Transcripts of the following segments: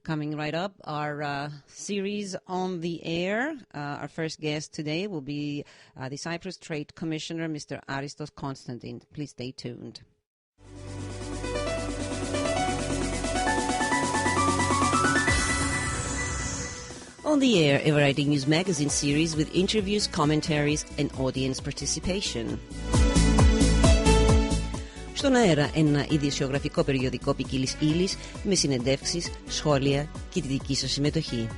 Coming right up, our series on the air. Our first guest today will be the Cyprus Trade Commissioner, Mr. Aristos Constantine. Please stay tuned. On the air, a variety news magazine series with interviews, commentaries and audience participation. Στον αέρα ένα ειδησιογραφικό περιοδικό ποικίλης ύλης με συνεντεύξεις, σχόλια και τη δική σας συμμετοχή.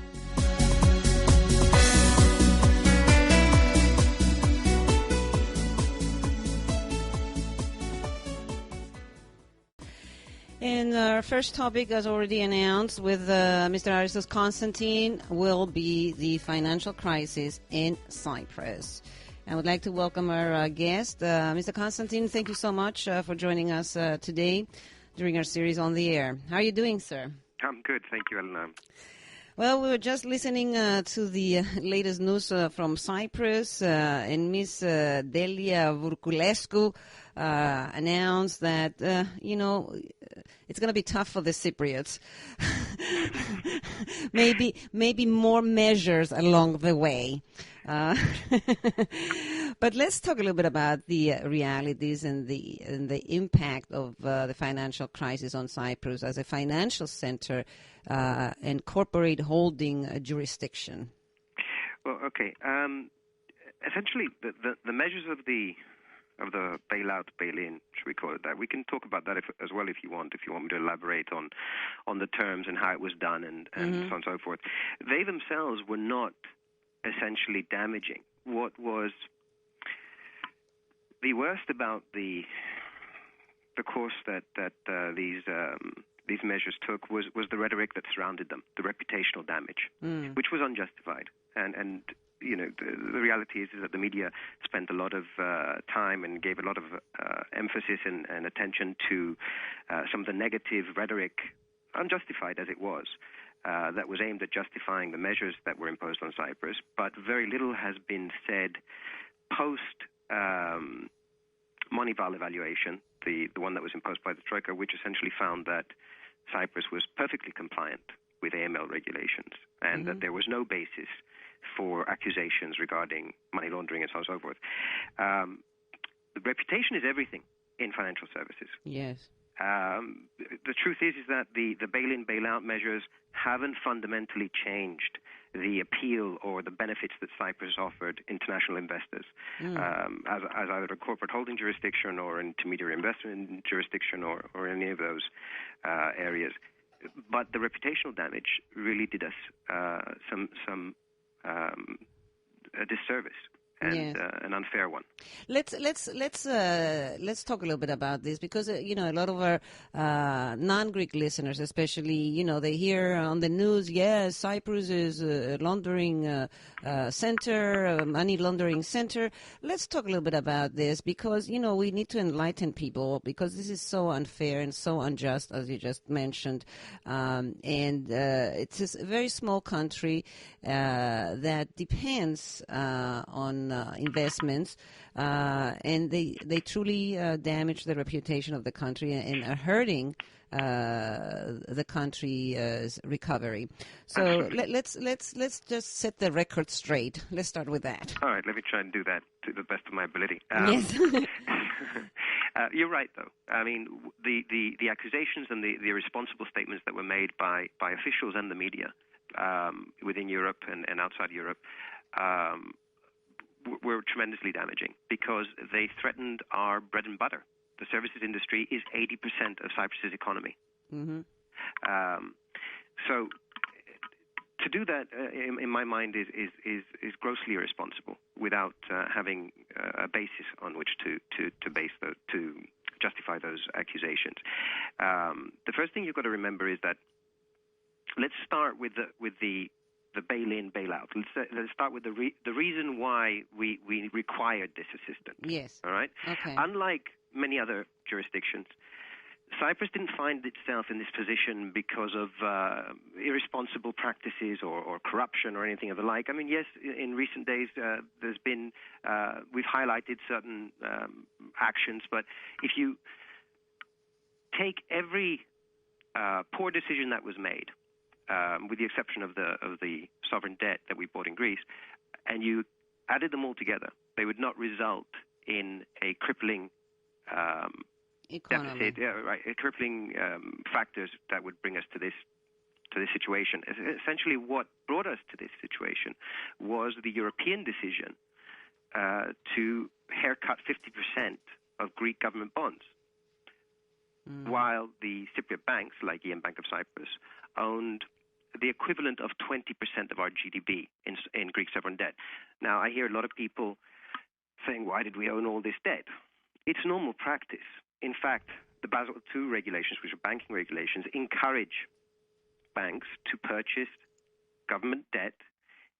And our first topic, as already announced with Mr. Aristos Constantine, will be the financial crisis in Cyprus. I would like to welcome our guest, Mr. Constantine. Thank you so much for joining us today during our series on the air. How are you doing, sir? I'm good, thank you, Elena. Well, we were just listening to the latest news from Cyprus, and Miss Delia Vourculescu announced that, it's going to be tough for the Cypriots. maybe more measures along the way. But let's talk a little bit about the realities and the impact of the financial crisis on Cyprus as a financial center and corporate holding jurisdiction. Well, okay. Essentially, the measures of the bailout, bail-in, should we call it that? We can talk about that as well if you want me to elaborate on the terms and how it was done and so on and so forth. They themselves were not essentially damaging. What was the worst about the course that these measures took was the rhetoric that surrounded them, the reputational damage, which was unjustified. And the reality is that the media spent a lot of time and gave a lot of emphasis and attention to some of the negative rhetoric, unjustified as it was, that was aimed at justifying the measures that were imposed on Cyprus, but very little has been said post Moneyval evaluation, the one that was imposed by the Troika, which essentially found that Cyprus was perfectly compliant with AML regulations and that there was no basis for accusations regarding money laundering and so on and so forth. The reputation is everything in financial services. Yes. The truth is that the bail-in, bail-out measures haven't fundamentally changed the appeal or the benefits that Cyprus offered international investors as either a corporate holding jurisdiction or an intermediary investment jurisdiction or any of those areas. But the reputational damage really did us a disservice. And an unfair one. Let's talk a little bit about this because a lot of our non-Greek listeners, especially they hear on the news, yes, Cyprus is a laundering center, a money laundering center. Let's talk a little bit about this because we need to enlighten people because this is so unfair and so unjust, as you just mentioned, and it's a very small country that depends on investments, and they truly damage the reputation of the country and are hurting the country's recovery. So let's just set the record straight. Let's start with that. All right, let me try and do that to the best of my ability. Yes. You're right, though. I mean, the accusations and the irresponsible statements that were made by officials and the media within Europe and outside Europe were tremendously damaging because they threatened our bread and butter. The services industry is 80% of Cyprus's economy. So to do that, in my mind, is grossly irresponsible without having a basis on which to justify those accusations. The first thing you've got to remember is that let's start with the bail-in, bail-out. Let's start with the reason why we required this assistance. Yes. All right? Okay. Unlike many other jurisdictions, Cyprus didn't find itself in this position because of irresponsible practices or corruption or anything of the like. I mean, yes, in recent days there's been, we've highlighted certain actions, but if you take every poor decision that was made with the exception of the sovereign debt that we bought in Greece, and you added them all together, they would not result in a crippling economy. deficit, crippling factors that would bring us to this situation. Essentially, what brought us to this situation was the European decision to haircut 50% of Greek government bonds, while the Cypriot banks, like the Bank of Cyprus, owned the equivalent of 20% of our GDP in Greek sovereign debt. Now, I hear a lot of people saying, why did we own all this debt? It's normal practice. In fact, the Basel II regulations, which are banking regulations, encourage banks to purchase government debt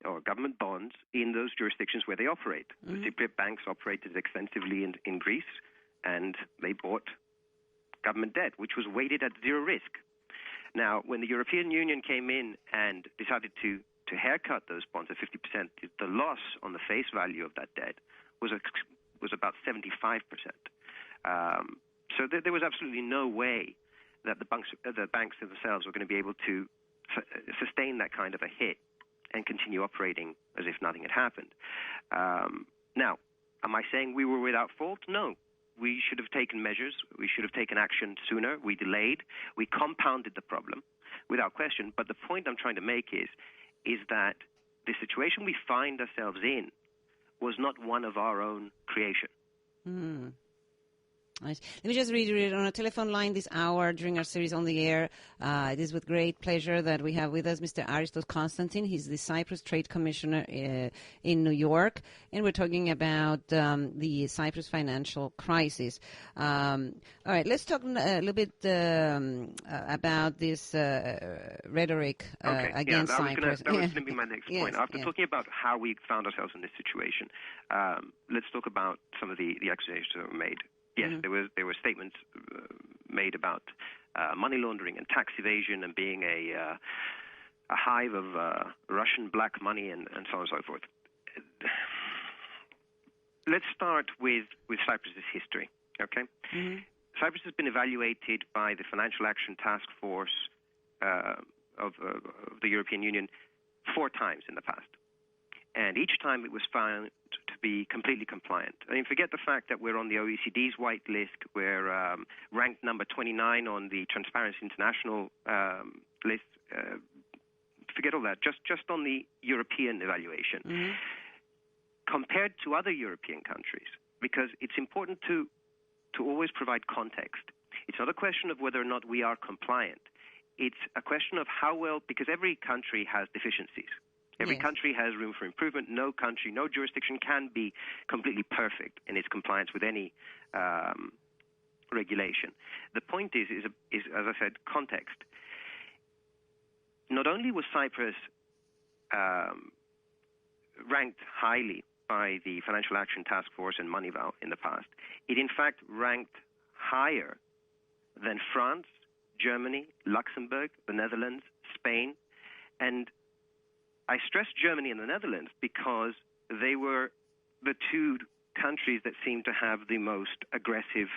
or government bonds in those jurisdictions where they operate. The Cypriot banks operated extensively in Greece, and they bought government debt, which was weighted at zero risk. Now, when the European Union came in and decided to haircut those bonds at 50%, the loss on the face value of that debt was about 75%. So there was absolutely no way that the banks themselves were going to be able to sustain that kind of a hit and continue operating as if nothing had happened. Now, am I saying we were without fault? No. We should have taken measures. We should have taken action sooner. We delayed. We compounded the problem, without question. But the point I'm trying to make is that the situation we find ourselves in was not one of our own creation. Right. Let me just reiterate, on a telephone line this hour during our series On the Air, it is with great pleasure that we have with us Mr. Aristos Constantine. He's the Cyprus Trade Commissioner in New York, and we're talking about the Cyprus financial crisis. All right, let's talk a little bit about this rhetoric against Cyprus. That was going to be my next point. After talking about how we found ourselves in this situation, let's talk about some of the accusations that were made. Yes, there were statements made about money laundering and tax evasion and being a hive of Russian black money and so on and so forth. Let's start with Cyprus's history, okay? Cyprus has been evaluated by the Financial Action Task Force of the European Union 4 times in the past. And each time it was found to be completely compliant. I mean, forget the fact that we're on the OECD's white list. We're ranked number 29 on the Transparency International list. Forget all that. Just on the European evaluation. Compared to other European countries, because it's important to always provide context. It's not a question of whether or not we are compliant. It's a question of how well, because every country has deficiencies. Every country has room for improvement. No country, no jurisdiction can be completely perfect in its compliance with any regulation. The point is, as I said, context. Not only was Cyprus ranked highly by the Financial Action Task Force and Moneyval in the past, it in fact ranked higher than France, Germany, Luxembourg, the Netherlands, Spain, and I stress Germany and the Netherlands because they were the 2 countries that seemed to have the most aggressive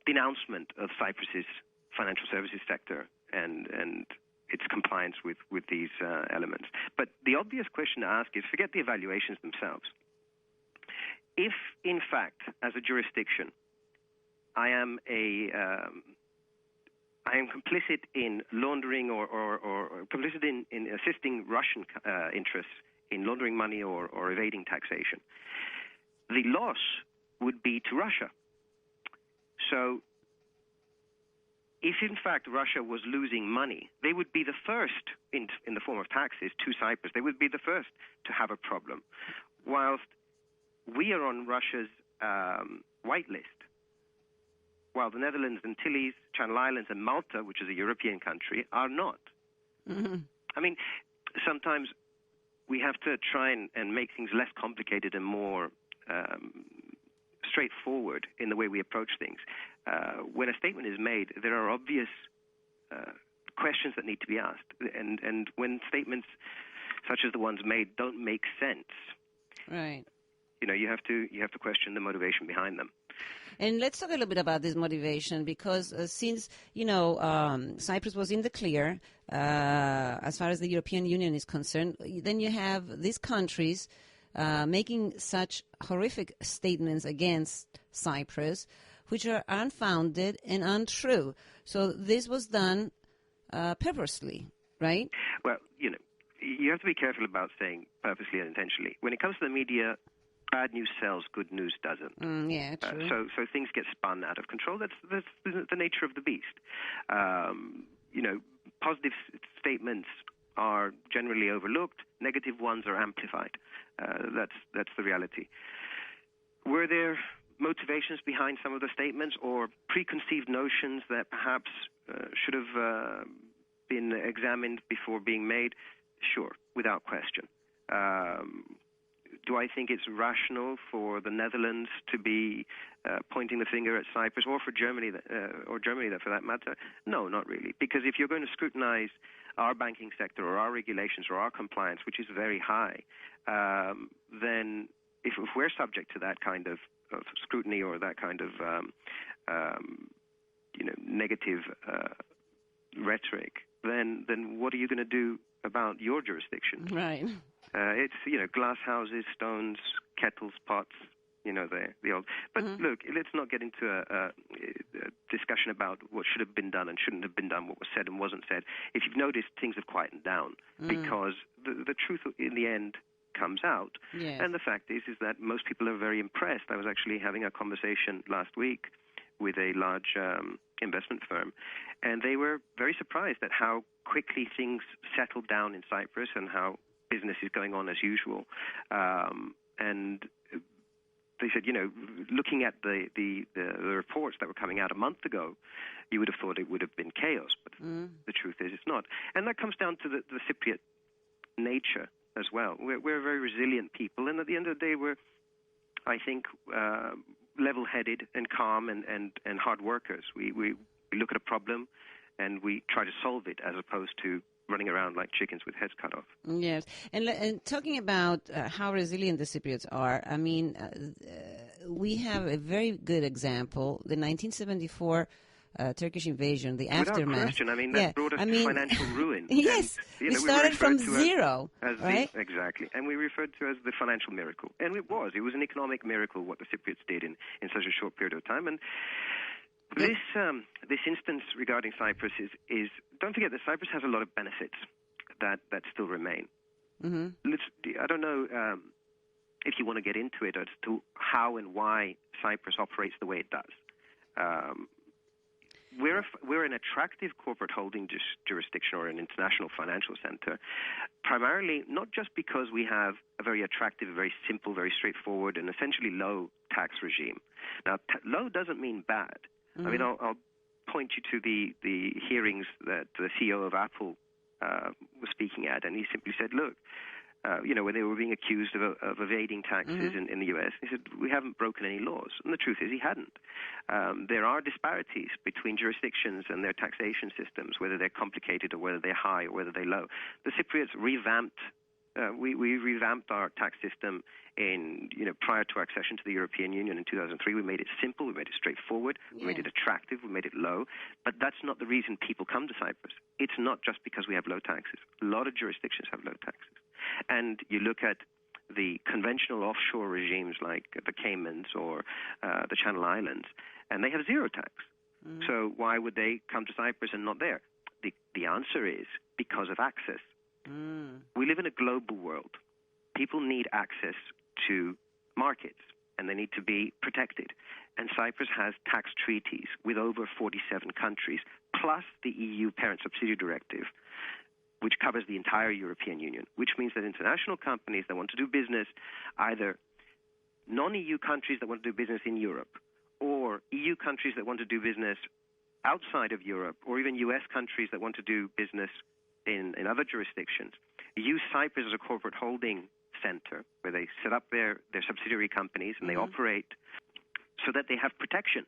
denouncement of Cyprus's financial services sector and its compliance with these elements. But the obvious question to ask is, forget the evaluations themselves. If, in fact, as a jurisdiction, I am complicit in laundering or complicit in assisting Russian interests in laundering money or evading taxation, the loss would be to Russia. So if, in fact, Russia was losing money, they would be the first, in the form of taxes, to Cyprus. They would be the first to have a problem, whilst we are on Russia's white list, while the Netherlands, Antilles, Channel Islands, and Malta, which is a European country, are not. I mean, sometimes we have to try and make things less complicated and more straightforward in the way we approach things. When a statement is made, there are obvious questions that need to be asked. And when statements such as the ones made don't make sense, right, you have to question the motivation behind them. And let's talk a little bit about this motivation, because since, Cyprus was in the clear as far as the European Union is concerned, then you have these countries making such horrific statements against Cyprus, which are unfounded and untrue. So this was done purposely, right? Well, you have to be careful about saying purposely and intentionally. When it comes to the media, bad news sells, good news doesn't. Yeah, true. So things get spun out of control. That's the nature of the beast. Positive statements are generally overlooked. Negative ones are amplified. That's the reality. Were there motivations behind some of the statements, or preconceived notions that perhaps should have been examined before being made? Sure, without question. Do I think it's rational for the Netherlands to be pointing the finger at Cyprus, or for Germany, for that matter? No, not really. Because if you're going to scrutinize our banking sector or our regulations or our compliance, which is very high, then if we're subject to that kind of scrutiny or that kind of negative rhetoric, then what are you going to do about your jurisdiction? Right. It's glass houses, stones, kettles, pots. The old. But look, let's not get into a discussion about what should have been done and shouldn't have been done, what was said and wasn't said. If you've noticed, things have quietened down because the truth in the end comes out. Yes. And the fact is that most people are very impressed. I was actually having a conversation last week with a large investment firm, and they were very surprised at how quickly things settled down in Cyprus and how business is going on as usual. And they said, looking at the reports that were coming out a month ago, you would have thought it would have been chaos, but the truth is it's not. And that comes down to the Cypriot nature as well. We're a very resilient people, and at the end of the day, we're, I think, level-headed and calm and hard workers. We look at a problem and we try to solve it, as opposed to running around like chickens with heads cut off. Yes. And talking about how resilient the Cypriots are, I mean, we have a very good example, the 1974 Turkish invasion, the aftermath. Without question. I mean, that brought us to financial ruin. Yes. And, we started from zero, right? Exactly. And we referred to as the financial miracle. And it was. It was an economic miracle what the Cypriots did in such a short period of time. And this instance regarding Cyprus is don't forget that Cyprus has a lot of benefits that still remain. I don't know if you want to get into it as to how and why Cyprus operates the way it does. We're an attractive corporate holding jurisdiction, or an international financial center, primarily not just because we have a very attractive, very simple, very straightforward, and essentially low tax regime. Now, low doesn't mean bad. I mean, I'll point you to the hearings that the CEO of Apple was speaking at, and he simply said, look, when they were being accused of evading taxes in the U.S., he said, we haven't broken any laws. And the truth is he hadn't. There are disparities between jurisdictions and their taxation systems, whether they're complicated or whether they're high or whether they're low. The Cypriots revamped we revamped our tax system prior to our accession to the European Union in 2003. We made it simple, we made it straightforward, we made it attractive, we made it low. But that's not the reason people come to Cyprus. It's not just because we have low taxes. A lot of jurisdictions have low taxes. And you look at the conventional offshore regimes like the Caymans or the Channel Islands, and they have zero tax. So why would they come to Cyprus and not there? The answer is because of access. We live in a global world. People need access to markets, and they need to be protected. And Cyprus has tax treaties with over 47 countries, plus the EU Parent Subsidy Directive, which covers the entire European Union, which means that international companies that want to do business, either non-EU countries that want to do business in Europe, or EU countries that want to do business outside of Europe, or even US countries that want to do business in other jurisdictions, use Cyprus as a corporate holding center where they set up their subsidiary companies and they operate so that they have protection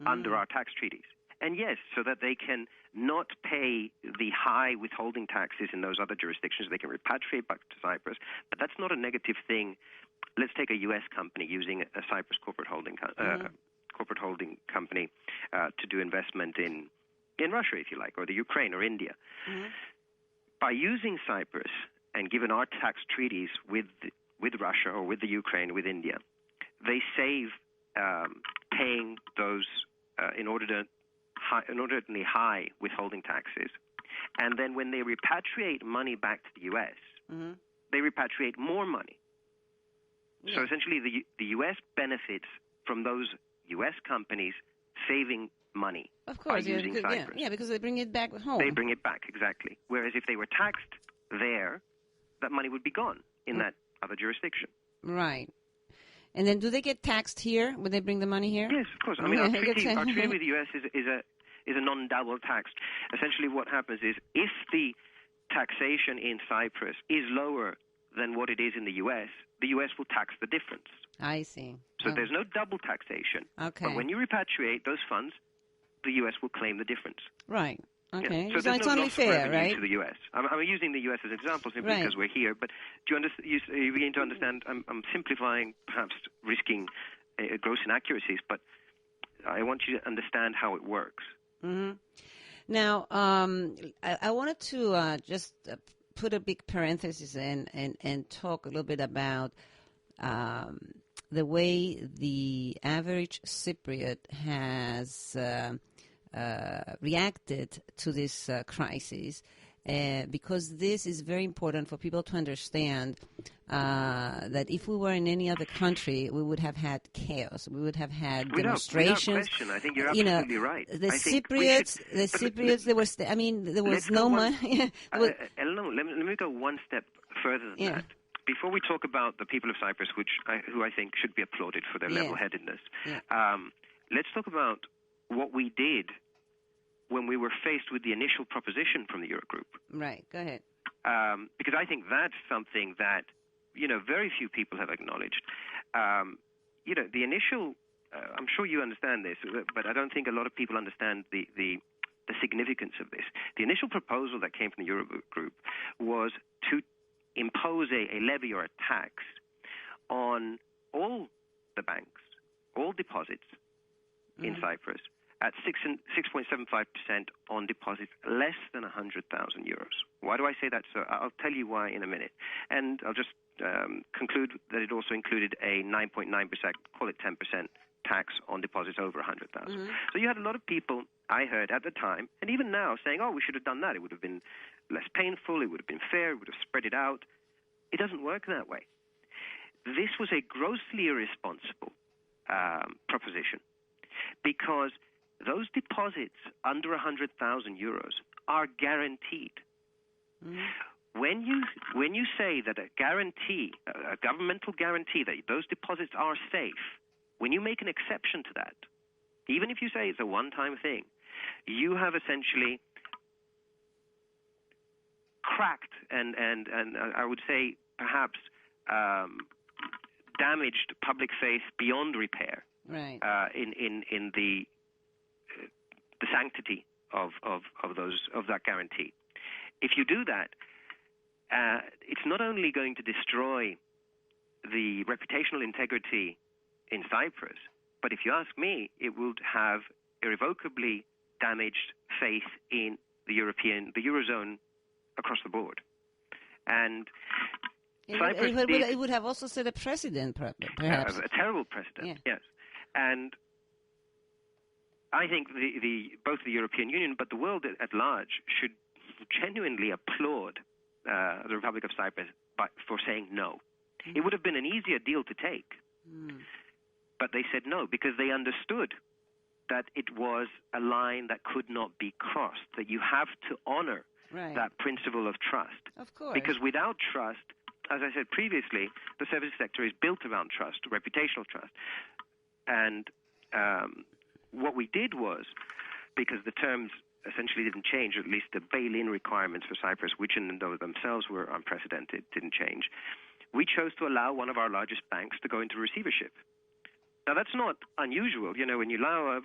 under our tax treaties. And yes, so that they can not pay the high withholding taxes in those other jurisdictions. They can repatriate back to Cyprus. But that's not a negative thing. Let's take a U.S. company using a Cyprus corporate holding corporate holding company to do investment in Russia, if you like, or the Ukraine or India. Mm-hmm. By using Cyprus and given our tax treaties with Russia or with the Ukraine, with India, they save paying those inordinately high withholding taxes. And then when they repatriate money back to the U.S., mm-hmm. they repatriate more money. Yeah. So essentially the U.S. benefits from those U.S. companies saving money. Of course, by using Cyprus. Yeah, because they bring it back home. They bring it back, exactly. Whereas if they were taxed there, that money would be gone in that other jurisdiction. Right. And then do they get taxed here when they bring the money here? Yes, of course. I mean, our treaty with the U.S. is a non-double tax. Essentially what happens is if the taxation in Cyprus is lower than what it is in the U.S. will tax the difference. I see. So there's no double taxation. Okay. But when you repatriate those funds, the U.S. will claim the difference. Right. Okay. Yeah. So it's only fair, right? To the U.S. I'm using the U.S. as an example simply because we're here. But do you begin to understand? I'm simplifying, perhaps risking gross inaccuracies, but I want you to understand how it works. Mm-hmm. Now, I wanted to just put a big parenthesis in and talk a little bit about the way the average Cypriot has reacted to this crisis, because this is very important for people to understand that if we were in any other country, we would have had chaos. We would have had demonstrations. Without question. I think you're absolutely right. The Cypriots, there was no money. Eleanor, let me go one step further than that. Before we talk about the people of Cyprus, who I think should be applauded for their level-headedness, let's talk about what we did when we were faced with the initial proposition from the Eurogroup. Right, go ahead. Because I think that's something that, very few people have acknowledged. The initial, I'm sure you understand this, but I don't think a lot of people understand the significance of this. The initial proposal that came from the Eurogroup was to impose a levy or a tax on all the banks, all deposits in Cyprus, at 6.75% on deposits less than 100,000 euros. Why do I say that, sir? I'll tell you why in a minute. And I'll just conclude that it also included a 9.9%, call it 10% tax on deposits over 100,000. So you had a lot of people, I heard at the time, and even now, saying, we should have done that. It would have been less painful, it would have been fair, it would have spread it out. It doesn't work that way. This was a grossly irresponsible proposition, because those deposits under 100,000 euros are guaranteed. When you say that a guarantee, a governmental guarantee that those deposits are safe, when you make an exception to that, even if you say it's a one-time thing, you have essentially cracked and I would say perhaps damaged public faith beyond repair. Right. In the sanctity of that guarantee. If you do that, it's not only going to destroy the reputational integrity in Cyprus, but if you ask me, it would have irrevocably damaged faith in the eurozone across the board. And it would have also set a precedent, perhaps. A terrible precedent, yes. And I think both the European Union but the world at large should genuinely applaud the Republic of Cyprus for saying no. It would have been an easier deal to take, but they said no because they understood that it was a line that could not be crossed, that you have to honor that principle of trust. Of course. Because without trust, as I said previously, the services sector is built around trust, reputational trust. And what we did was, because the terms essentially didn't change, or at least the bail-in requirements for Cyprus, which in themselves were unprecedented, didn't change, we chose to allow one of our largest banks to go into receivership. Now, that's not unusual. When you allow,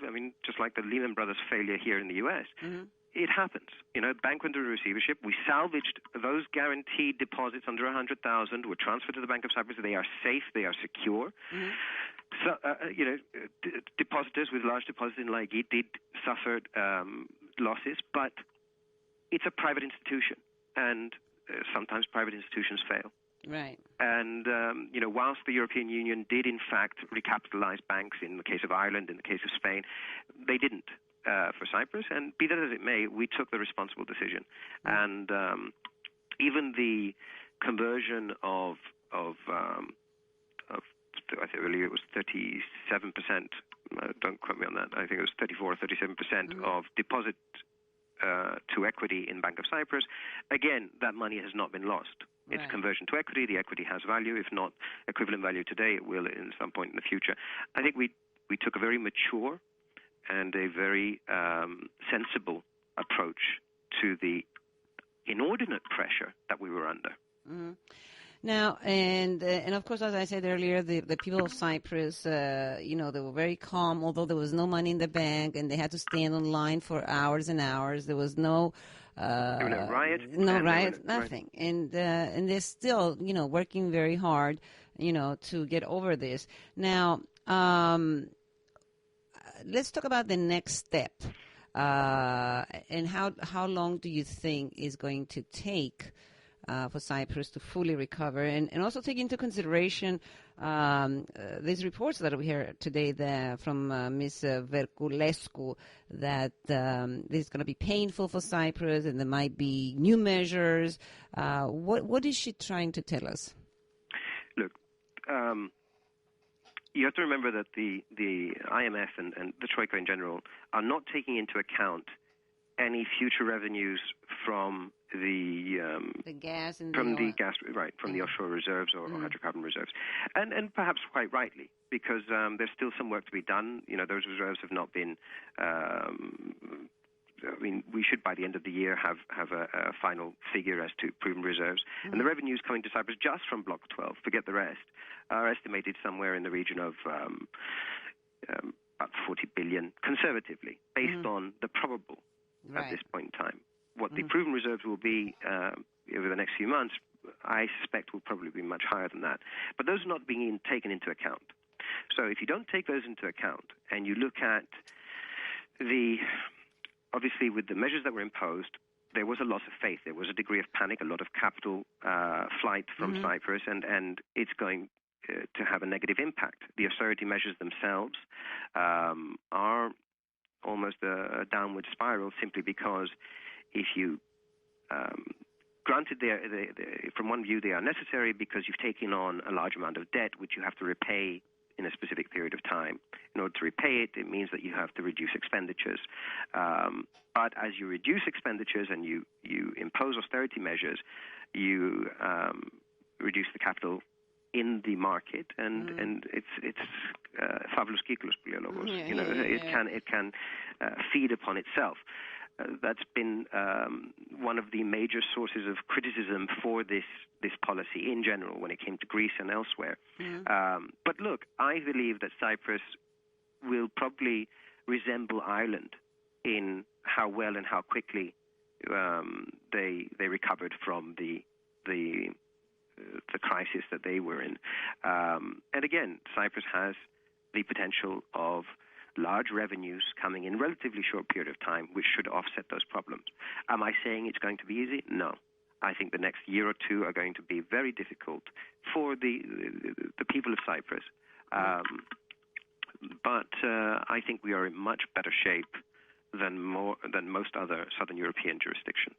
just like the Lehman Brothers failure here in the U.S., it happens. Bank went into receivership. We salvaged those guaranteed deposits under 100,000. Were transferred to the Bank of Cyprus. They are safe. They are secure. Mm-hmm. So, depositors with large deposits in Laiki did suffer losses, but it's a private institution, and sometimes private institutions fail. Right. And, whilst the European Union did, in fact, recapitalize banks in the case of Ireland, in the case of Spain, they didn't for Cyprus. And be that as it may, we took the responsible decision. And even the conversion of I think earlier it was 37%, don't quote me on that, I think it was 34 or 37% of deposit to equity in Bank of Cyprus. Again, that money has not been lost. It's conversion to equity. The equity has value. If not equivalent value today, it will in some point in the future. I think we took a very mature and a very sensible approach to the inordinate pressure that we were under. Mm-hmm. Now, and of course, as I said earlier, the people of Cyprus, they were very calm, although there was no money in the bank, and they had to stand on line for hours and hours. There was no riot, nothing, and they're still, working very hard, to get over this. Now, let's talk about the next step, and how long do you think is going to take for Cyprus to fully recover, and also take into consideration these reports that we hear today from Ms. Verculescu that this is going to be painful for Cyprus and there might be new measures. What is she trying to tell us? Look, you have to remember that the IMF and the Troika in general are not taking into account any future revenues from the gas and from the offshore reserves or hydrocarbon reserves, and perhaps quite rightly, because there's still some work to be done. Those reserves have not been. We should by the end of the year have a final figure as to proven reserves, and the revenues coming to Cyprus just from Block 12, forget the rest, are estimated somewhere in the region of about 40 billion conservatively, based on the probable. At this point in time. What the proven reserves will be over the next few months, I suspect will probably be much higher than that. But those are not being taken into account. So if you don't take those into account and you look at obviously with the measures that were imposed, there was a loss of faith. There was a degree of panic, a lot of capital flight from Cyprus, and it's going to have a negative impact. The austerity measures themselves are almost a downward spiral, simply because if you granted from one view they are necessary because you've taken on a large amount of debt which you have to repay in a specific period of time. In order to repay it, it means that you have to reduce expenditures. But as you reduce expenditures and you impose austerity measures, you reduce the capital in the market, and it's fabulous kiklos, it can feed upon itself. That's been one of the major sources of criticism for this policy in general when it came to Greece and elsewhere. But look, I believe that Cyprus will probably resemble Ireland in how well and how quickly they recovered from the crisis that they were in. And again, Cyprus has the potential of large revenues coming in relatively short period of time, which should offset those problems. Am I saying it's going to be easy? No. I think the next year or two are going to be very difficult for the people of Cyprus. But I think we are in much better shape than most other Southern European jurisdictions.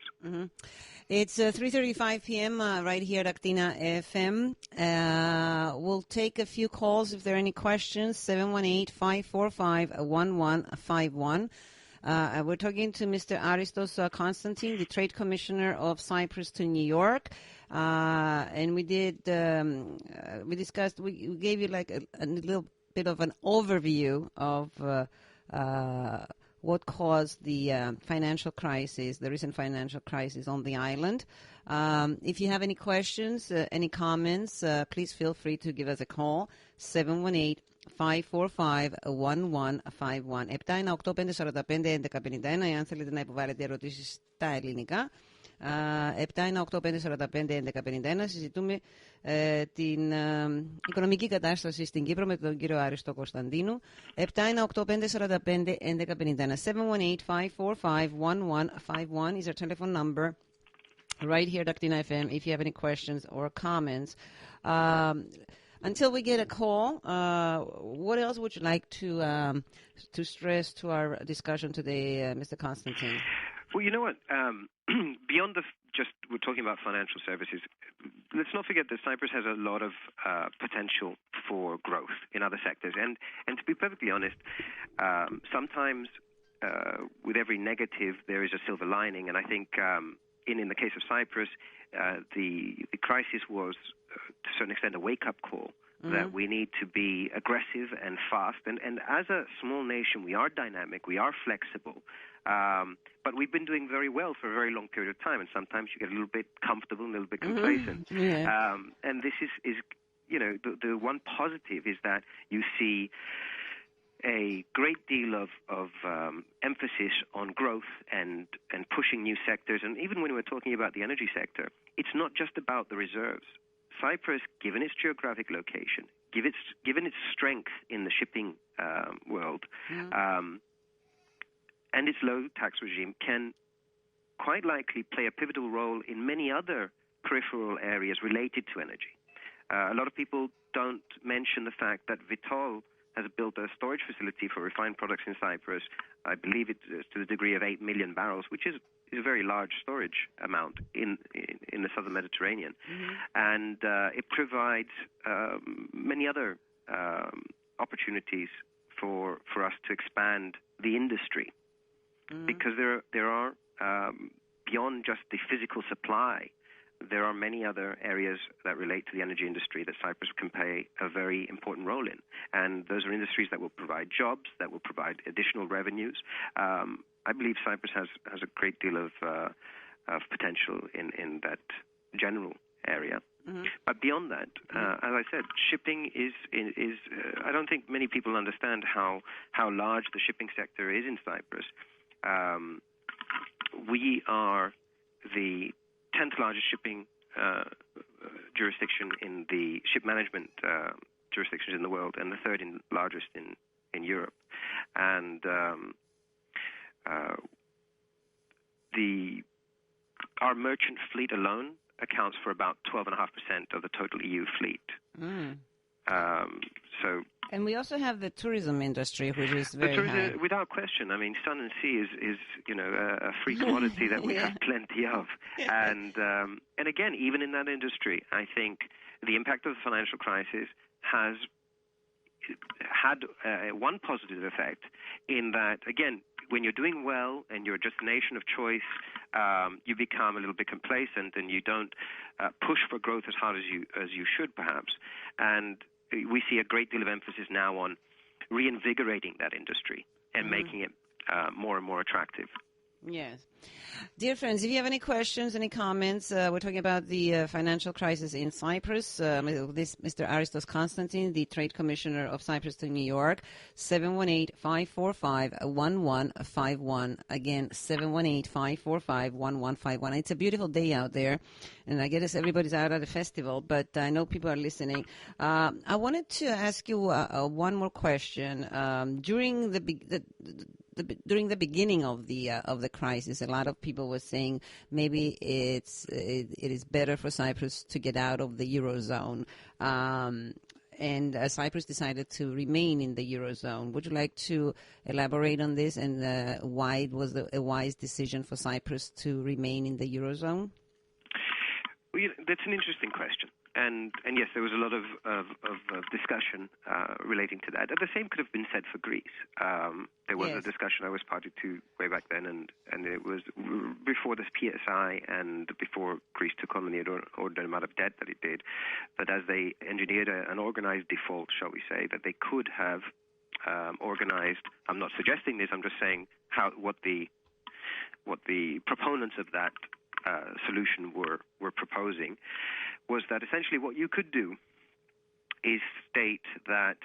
It's 3:35 p.m. Right here at Aktina FM. We'll take a few calls if there are any questions. 718-545-1151. We're talking to Mr. Aristos Constantine, the Trade Commissioner of Cyprus to New York. And we discussed, we gave you like a little bit of an overview of what caused the financial crisis, the recent financial crisis on the island. If you have any questions, any comments, please feel free to give us a call, 718 718-545-1151. 718-545-1151, εάν θέλετε να υποβάλλετε ερωτήσεις στα ελληνικά. 718-545-1151. Συζητούμε την οικονομική κατάσταση στην Κύπρο με τον κύριο Άριστο Κωνσταντίνου. 718-545-1151. 718-545-1151 is our telephone number right here at AktinaFM if you have any questions or comments. Until we get a call, what else would you like to stress to our discussion today, Mr. Constantine? Well, you know what? Beyond we're talking about financial services. Let's not forget that Cyprus has a lot of potential for growth in other sectors. And to be perfectly honest, sometimes with every negative there is a silver lining. And I think in the case of Cyprus, the crisis was to a certain extent a wake-up call that we need to be aggressive and fast. And as a small nation, we are dynamic, we are flexible. But we've been doing very well for a very long period of time, and sometimes you get a little bit comfortable and a little bit complacent. And this is you know, the one positive is that you see a great deal of emphasis on growth and pushing new sectors. And even when we're talking about the energy sector, it's not just about the reserves. Cyprus, given its geographic location, given its strength in the shipping world, and its low tax regime, can quite likely play a pivotal role in many other peripheral areas related to energy. A lot of people don't mention the fact that Vitol has built a storage facility for refined products in Cyprus. I believe it's to the degree of 8 million barrels, which is a very large storage amount in the southern Mediterranean. And it provides many other opportunities for us to expand the industry. Because there are, beyond just the physical supply, there are many other areas that relate to the energy industry that Cyprus can play a very important role in. And those are industries that will provide jobs, that will provide additional revenues. I believe Cyprus has a great deal of potential in that general area. But beyond that, as I said, shipping is I don't think many people understand how large the shipping sector is in Cyprus. We are the 10th largest shipping jurisdiction in the ship management jurisdictions in the world, and the third largest in Europe. And our merchant fleet alone accounts for about 12.5% of the total EU fleet. And we also have the tourism industry, which is very high. Without question. I mean, sun and sea is you know, a free commodity that we have plenty of. And again, even in that industry, I think the impact of the financial crisis has had one positive effect in that, again, when you're doing well and you're a destination of choice, you become a little bit complacent and you don't push for growth as hard as you should, perhaps. And we see a great deal of emphasis now on reinvigorating that industry and making it more and more attractive. Yes. Dear friends, if you have any questions, any comments, we're talking about the financial crisis in Cyprus. This Mr. Aristos Constantine, the Trade Commissioner of Cyprus to New York, 718-545-1151. Again, 718-545-1151. It's a beautiful day out there, and I guess everybody's out at the festival, but I know people are listening. I wanted to ask you one more question. During the beginning of the crisis, a lot of people were saying maybe it is better for Cyprus to get out of the eurozone, and Cyprus decided to remain in the eurozone. Would you like to elaborate on this and why it was a wise decision for Cyprus to remain in the eurozone? Well, that's an interesting question. And yes, there was a lot of discussion relating to that. The same could have been said for Greece. There was a discussion I was party to way back then, and it was before this PSI and before Greece took on the ordinary amount of debt that it did, that as they engineered an organized default, shall we say, that they could have organized. I'm not suggesting this. I'm just saying what the proponents of that solution were proposing was that essentially what you could do is state that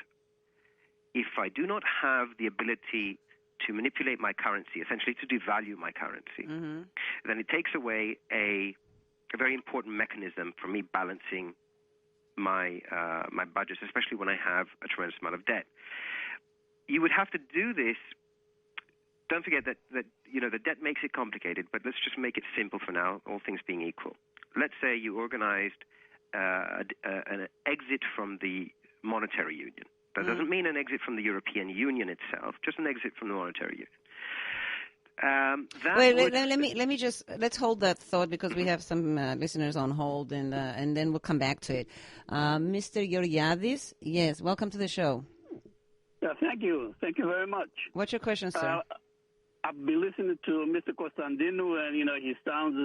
if I do not have the ability to manipulate my currency, essentially to devalue my currency, then it takes away a very important mechanism for me balancing my budgets, especially when I have a tremendous amount of debt. You would have to do this. Don't forget that the debt makes it complicated, but let's just make it simple for now, all things being equal. Let's say you organized an exit from the monetary union. That doesn't mean an exit from the European Union itself, just an exit from the monetary union. Let's hold that thought because we have some listeners on hold, and then we'll come back to it. Mr. Georgiadis, yes, welcome to the show. Thank you very much. What's your question, sir? I've been listening to Mr. Constantine, and he sounds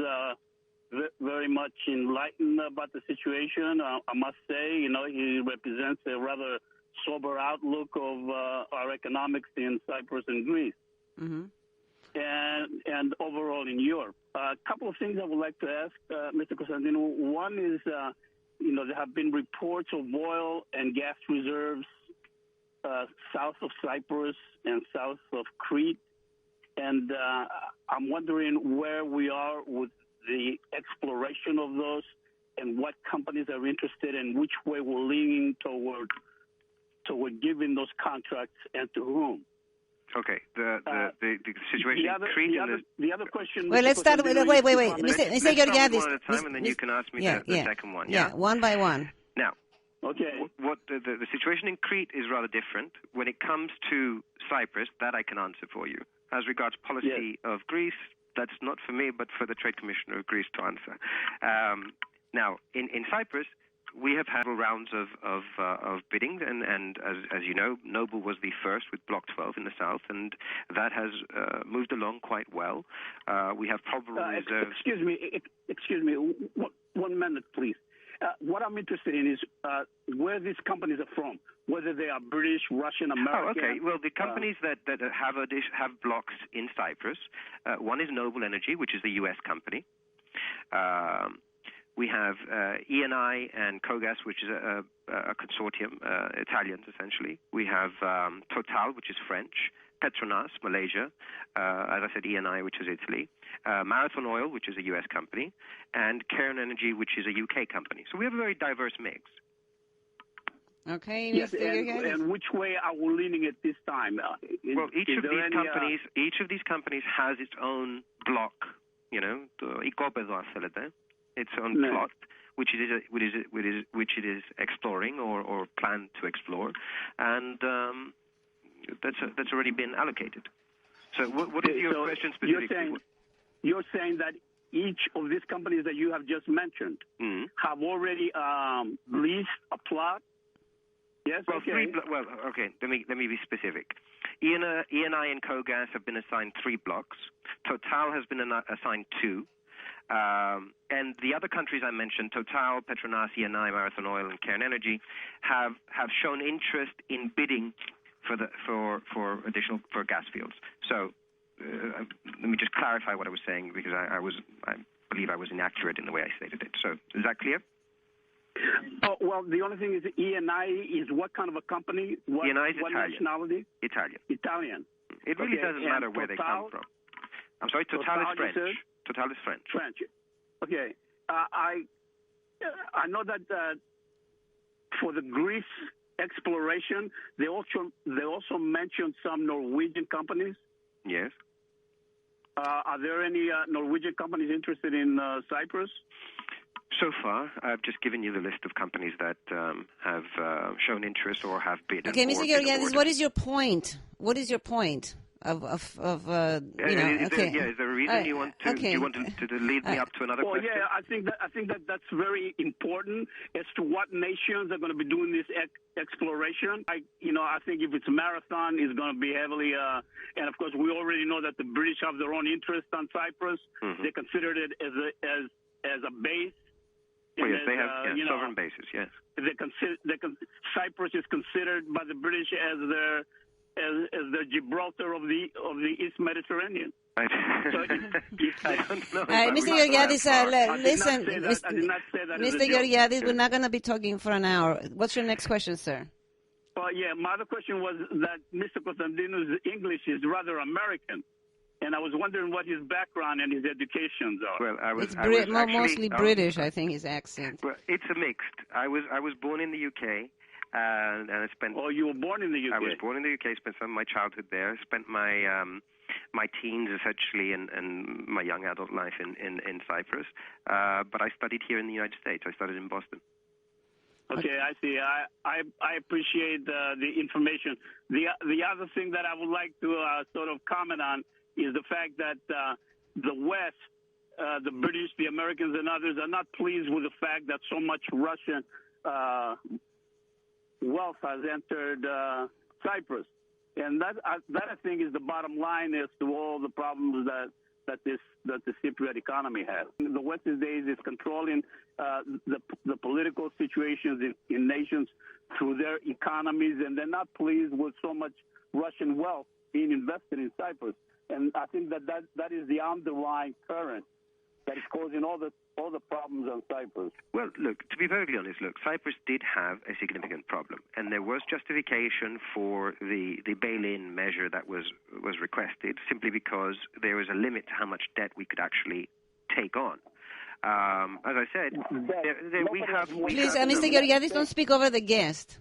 very much enlightened about the situation. I must say, he represents a rather sober outlook of our economics in Cyprus and Greece, and overall in Europe. A couple of things I would like to ask Mr. Constantine. One is, there have been reports of oil and gas reserves south of Cyprus and south of Crete, and I'm wondering where we are with the exploration of those and what companies are interested in, which way we're leaning toward giving those contracts and to whom. Okay, the situation in Crete and the other question. Well, let's start with wait, Mr. Georgiadis. One at a time, and then you can ask me the second one. Yeah, one by one. Now, okay. What the situation in Crete is rather different. When it comes to Cyprus, that I can answer for you. As regards policy of Greece, that's not for me, but for the Trade Commissioner of Greece to answer. Now, in Cyprus, we have had rounds of bidding, and as you know, Noble was the first with Block 12 in the south, and that has moved along quite well. We have probable reserves. Excuse me. 1 minute, please. What I'm interested in is where these companies are from, whether they are British, Russian, American. Oh, okay. Well, the companies that have blocks in Cyprus, one is Noble Energy, which is the U.S. company. We have Eni and Kogas, which is a consortium, Italians essentially. We have Total, which is French. Petronas, Malaysia, as I said, Eni, which is Italy, Marathon Oil, which is a U.S. company, and Cairn Energy, which is a U.K. company. So we have a very diverse mix. Okay. Yes, and which way are we leaning at this time? Well, each of these companies has its own block, its own plot, which it is exploring or planned to explore, and that's already been allocated. So what is your question specifically? You're saying that each of these companies that you have just mentioned have already leased a plot? Yes. Well, okay. Let me be specific. Eni and Kogas have been assigned 3 blocks. Total has been assigned 2. And the other countries I mentioned, Total, Petronas, Eni, Marathon Oil, and Cairn Energy, have shown interest in bidding for gas fields. So let me just clarify what I was saying, because I believe I was inaccurate in the way I stated it. So is that clear? Oh, well, the only thing is Eni is what kind of a company? Eni is what Italian. Nationality? Italian. It really doesn't matter where they come from. I'm sorry, Total is French. Total is French. French. Okay. I know that for the Greece exploration, they also mentioned some Norwegian companies. Yes. Are there any Norwegian companies interested in Cyprus? So far, I've just given you the list of companies that have shown interest or have bid. Okay, Mr. Georgiadis, what is your point? What is your point of Okay. Is there a reason you want to? Do you want to lead me up to another question? Yeah, I think that's very important as to what nations are going to be doing this exploration. I think if it's Marathon, it's going to be heavily, and of course we already know that the British have their own interest on Cyprus. They considered it as a base. Well, yes, they have sovereign bases. Yes, Cyprus is considered by the British as the Gibraltar of the East Mediterranean. I don't know. Mr. Georgiadis, listen, I did not say that. Mr. Georgiadis, we're not going to be talking for an hour. What's your next question, sir? My other question was that Mr. Constantino's English is rather American, and I was wondering what his background and his educations are. Well, It's mostly British, I think, his accent. Well, it's a mixed. I was born in the UK, and I spent. Oh, you were born in the UK. I was born in the UK. Spent some of my childhood there. Spent my teens essentially and my young adult life in Cyprus. But I studied here in the United States. I studied in Boston. Okay, I see. I appreciate the information. The other thing that I would like to sort of comment on is the fact that the West, the British, the Americans, and others are not pleased with the fact that so much Russian wealth has entered Cyprus, and that I think is the bottom line as to all the problems that the Cypriot economy has. The West these days is controlling the political situations in nations through their economies, and they're not pleased with so much Russian wealth being invested in Cyprus. And I think that is the underlying current that is causing all the problems on Cyprus. Well, look, to be very honest, Cyprus did have a significant problem, and there was justification for the bail-in measure that was requested, simply because there was a limit to how much debt we could actually take on. As I said, we have... Please, Mr. Georgiadis, don't speak over the guest.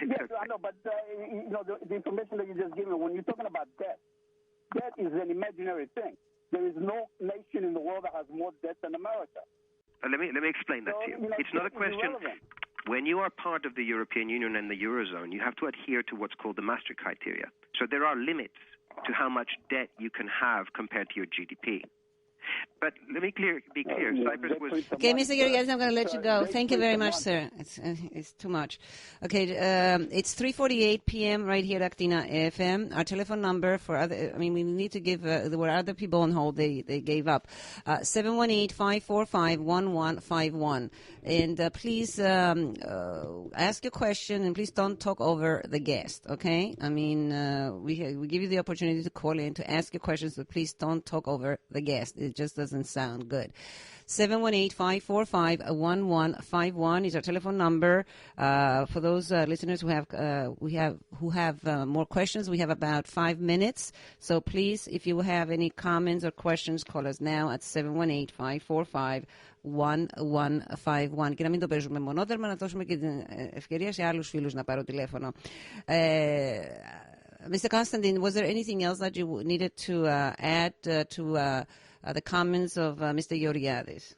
Yes, I know, but the information that you just gave me, when you're talking about debt is an imaginary thing. There is no nation in the world that has more debt than America. Let me explain that to you. It's not a question. When you are part of the European Union and the eurozone, you have to adhere to what's called the Maastricht criteria. So there are limits to how much debt you can have compared to your GDP. But let me be clear. Cyprus was... Okay, Mr. Georgiadis, I'm going to let you go. Thank you very much, sir. It's too much. Okay, it's 3:48 p.m. right here at AktinaFM. Our telephone number for other... we need to give... there were other people on hold. They gave up. 718-545-1151. And please ask your question, and please don't talk over the guest, okay? We give you the opportunity to call in to ask your questions, but please don't talk over the guest. It just doesn't sound good. 718-545-1151 is our telephone number. For those listeners who have more questions, we have about 5 minutes. So please, if you have any comments or questions, call us now at 718-545-1151. Και να μην το παίζουμε μονότερμα, να δώσουμε και την ευκαιρία σε άλλους φίλους να πάρουν τηλέφωνο. Mr. Constantine, was there anything else that you needed to add to the comments of Mr. Georgiadis?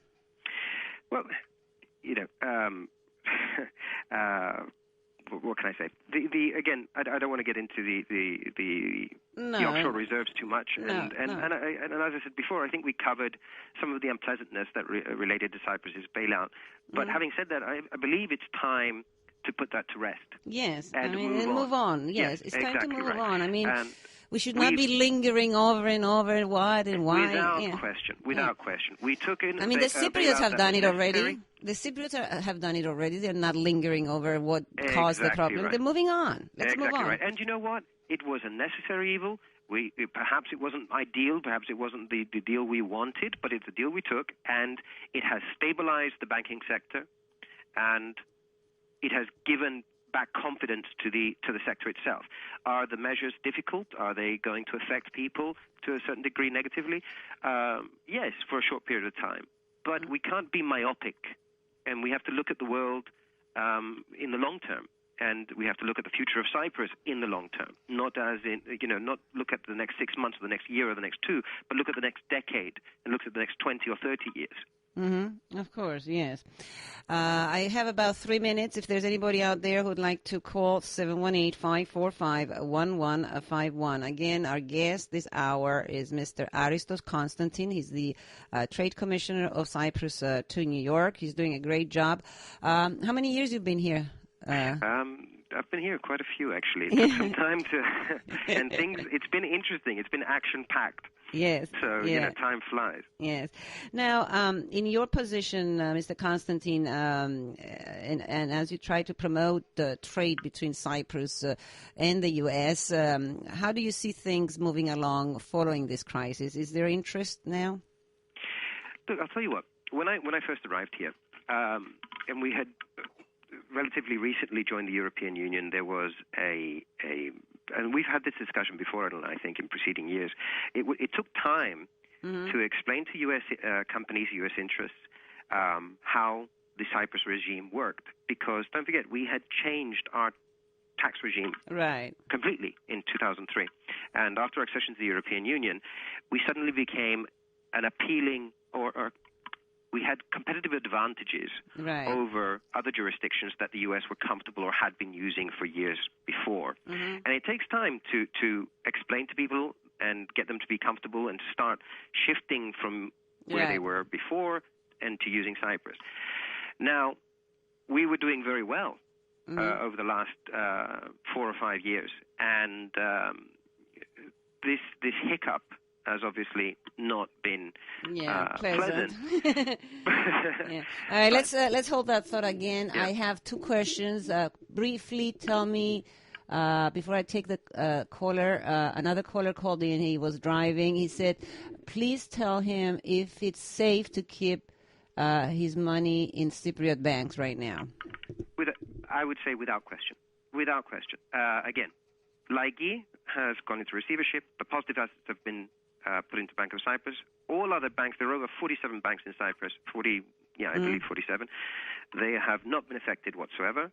Well, what can I say? Again, I don't want to get into the offshore reserves too much. And as I said before, I think we covered some of the unpleasantness that related to Cyprus's bailout. But having said that, I believe it's time to put that to rest. Yes, and move on. Yes, it's time to move on. We should not be lingering over and over what and why. Without question. We took in... the Cypriots have done it already. The Cypriots have done it already. They're not lingering over what caused the problem. Right. They're moving on. Let's move on. Right. And you know what? It was a necessary evil. Perhaps it wasn't ideal. Perhaps it wasn't the deal we wanted, but it's the deal we took. And it has stabilized the banking sector. And it has given back confidence to the sector itself. Are the measures difficult? Are they going to affect people to a certain degree negatively? Yes, for a short period of time. But we can't be myopic, and we have to look at the world in the long term, and we have to look at the future of Cyprus in the long term. Not as in, not look at the next 6 months or the next year or the next 2, but look at the next decade and look at the next 20 or 30 years. Of course, yes. I have about 3 minutes. If there's anybody out there who'd like to call, 718-545-1151. Again, our guest this hour is Mr. Aristos Constantine. He's the Trade Commissioner of Cyprus to New York. He's doing a great job. How many years you've been here? I've been here quite a few, actually. It took some time to... and it's been interesting. It's been action-packed. Yes. So, time flies. Yes. Now, in your position, Mr. Constantine, and as you try to promote the trade between Cyprus and the U.S., how do you see things moving along following this crisis? Is there interest now? Look, I'll tell you what. When I first arrived here, and we had relatively recently joined the European Union, there was and we've had this discussion before, I think, in preceding years. It took time to explain to U.S. companies, U.S. interests, how the Cyprus regime worked. Because, don't forget, we had changed our tax regime completely in 2003. And after accession to the European Union, we suddenly became an appealing, or we had competitive advantages over other jurisdictions that the U.S. were comfortable or had been using for years before. And it takes time to explain to people and get them to be comfortable and to start shifting from where they were before and to using Cyprus. Now, we were doing very well over the last 4 or 5 years, and this hiccup has obviously not been pleasant. All right, let's hold that thought again. I have 2 questions. Briefly, tell me, before I take the caller, another caller called in. He was driving. He said, please tell him if it's safe to keep his money in Cypriot banks right now. I would say without question. Without question. Again, Laiki has gone into receivership. The positive assets have been put into Bank of Cyprus. All other banks, there are over 47 banks in Cyprus, I believe 47. They have not been affected whatsoever.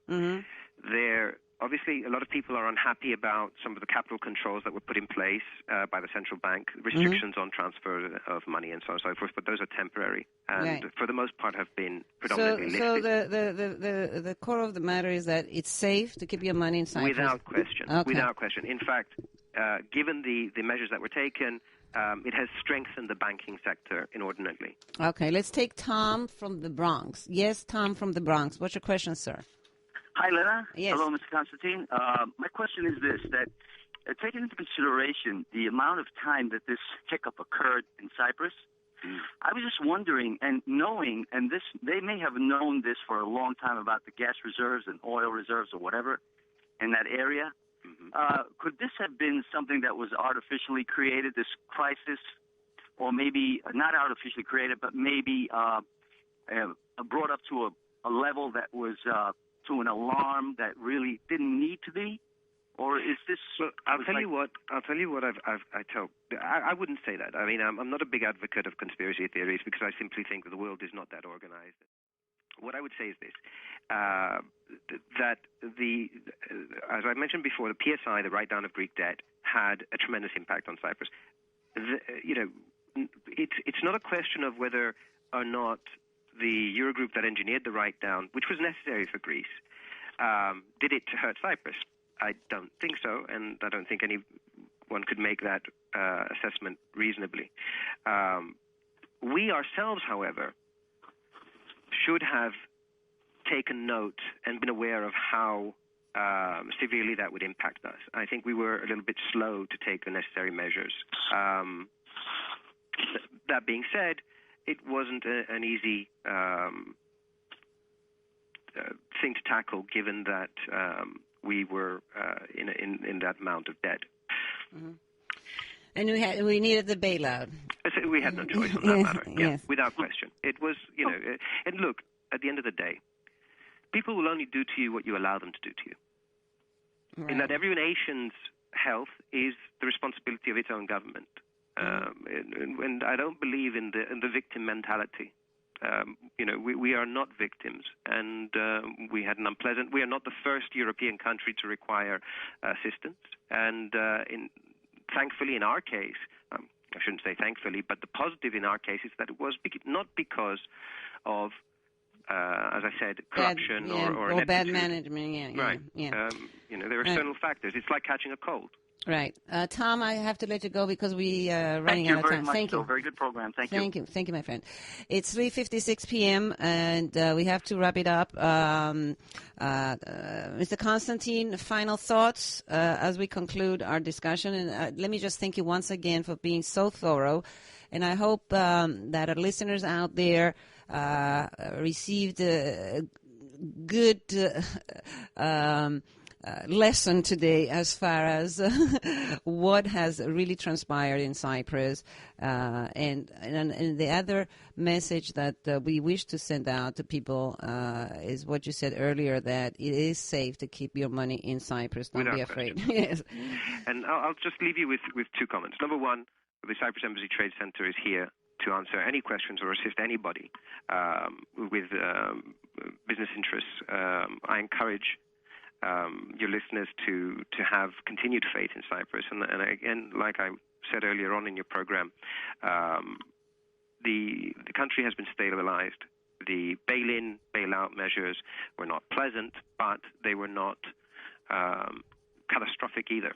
Obviously, a lot of people are unhappy about some of the capital controls that were put in place by the central bank, restrictions on transfer of money and so on and so forth, but those are temporary and for the most part have been predominantly lifted. So the core of the matter is that it's safe to keep your money in Cyprus? Without question. Okay. Without question. In fact, given the measures that were taken, it has strengthened the banking sector inordinately. Okay, let's take Tom from the Bronx. Yes, Tom from the Bronx. What's your question, sir? Hi, Lena. Yes. Hello, Mr. Constantine. My question is this, that taking into consideration the amount of time that this hiccup occurred in Cyprus, I was just wondering and knowing, and they may have known this for a long time about the gas reserves and oil reserves or whatever in that area. Could this have been something that was artificially created, this crisis, or maybe not artificially created, but maybe brought up to a level that was to an alarm that really didn't need to be? Or is this? Well, I'll tell you what I wouldn't say that. I mean, I'm not a big advocate of conspiracy theories because I simply think that the world is not that organized. What I would say is this, that as I mentioned before, the PSI, the write-down of Greek debt, had a tremendous impact on Cyprus. It's not a question of whether or not the Eurogroup that engineered the write-down, which was necessary for Greece, did it to hurt Cyprus. I don't think so, and I don't think anyone could make that assessment reasonably. We ourselves, however, should have taken note and been aware of how severely that would impact us. I think we were a little bit slow to take the necessary measures. That being said, it wasn't an easy thing to tackle, given that we were in that amount of debt. And we needed the bailout. So we had no choice on that matter. Yes. Without question. It was, and look, at the end of the day, people will only do to you what you allow them to do to you. Right. In that every nation's health is the responsibility of its own government. And I don't believe in the victim mentality. We are not victims, and we had an unpleasant. We are not the first European country to require assistance, and thankfully, in our case, I shouldn't say thankfully, but the positive in our case is that it was not because of, as I said, corruption or bad management. Right. There are external factors. It's like catching a cold. Right. Tom, I have to let you go because we are running out of time. Thank you very much. Very good program. Thank you. Thank you, my friend. It's 3:56 p.m. and we have to wrap it up. Mr. Constantine, final thoughts as we conclude our discussion. And let me just thank you once again for being so thorough. And I hope that our listeners out there received good lesson today as far as what has really transpired in Cyprus. And the other message that we wish to send out to people is what you said earlier, that it is safe to keep your money in Cyprus. Don't be afraid. Yes. And I'll just leave you with two comments. Number one, the Cyprus Embassy Trade Center is here to answer any questions or assist anybody with business interests. I encourage your listeners to have continued faith in Cyprus. And again, like I said earlier on in your program, the country has been stabilized. The bail-in, bail-out measures were not pleasant, but they were not catastrophic either.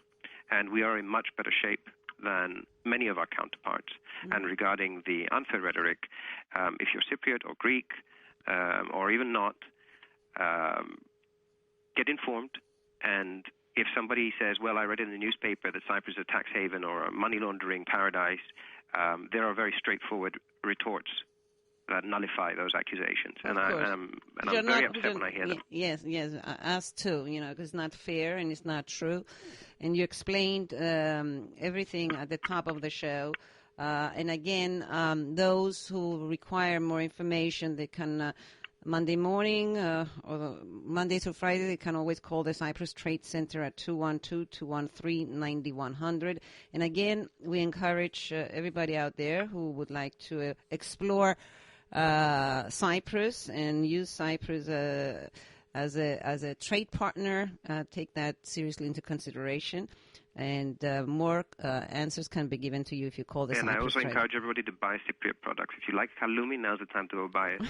And we are in much better shape than many of our counterparts. Mm-hmm. And regarding the unfair rhetoric, if you're Cypriot or Greek or even not, get informed. And if somebody says, well, I read in the newspaper that Cyprus is a tax haven or a money laundering paradise, there are very straightforward retorts that nullify those accusations. And I'm very upset when I hear them. Yes, us too, because it's not fair and it's not true. And you explained everything at the top of the show. And again, those who require more information, they can, Monday morning or Monday to Friday, they can always call the Cyprus Trade Center at 212-213-9100. And again, we encourage everybody out there who would like to explore Cyprus and use Cyprus as a trade partner, take that seriously into consideration, and more answers can be given to you if you call the Cyprus. And I also encourage everybody to buy Cypriot products. If you like halloumi, now's the time to go buy it.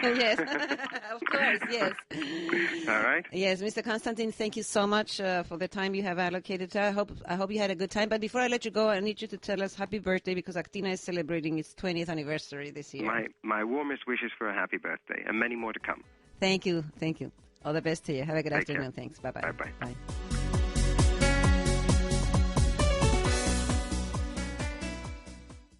Yes, of course, yes. All right. Yes, Mr. Constantine, thank you so much for the time you have allocated. I hope you had a good time. But before I let you go, I need you to tell us happy birthday, because Aktina is celebrating its 20th anniversary this year. My warmest wishes for a happy birthday, and many more to come. Thank you. All the best to you. Have a good afternoon. Care. Thanks. Bye-bye. Bye-bye. Bye.